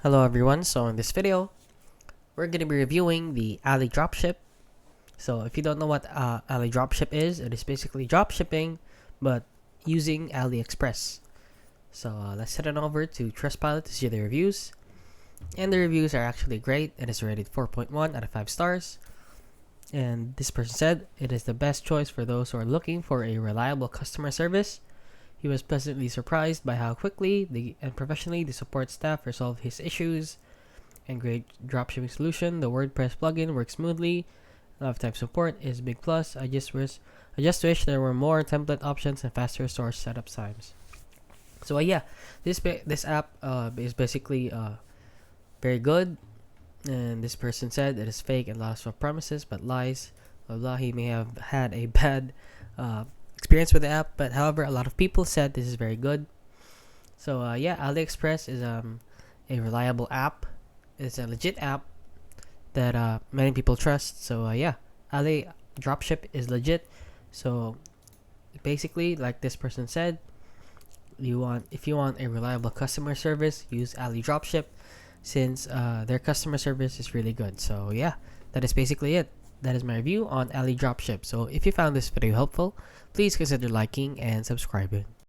Hello everyone, so in this video, we're going to be reviewing the AliDropship. So if you don't know what AliDropship is, it is basically dropshipping, but using AliExpress. So let's head on over to Trustpilot to see the reviews. And the reviews are actually great. It is rated 4.1 out of 5 stars. And this person said, it is the best choice for those who are looking for a reliable customer service. He was pleasantly surprised by how quickly and professionally the support staff resolved his issues. And great dropshipping solution. The WordPress plugin works smoothly. Lifetime support is a big plus. I just wish there were more template options and faster source setup times. So this app is basically very good. And this person said it is fake and lots of promises but lies. Blah blah. He may have had a bad experience with the app, but however, a lot of people said this is very good. So AliExpress is a reliable app. It's a legit app that many people trust. So AliDropship is legit. So basically, like this person said, if you want a reliable customer service, use AliDropship since their customer service is really good. So yeah, that is basically it. That is my review on AliDropship. So if you found this video helpful, please consider liking and subscribing.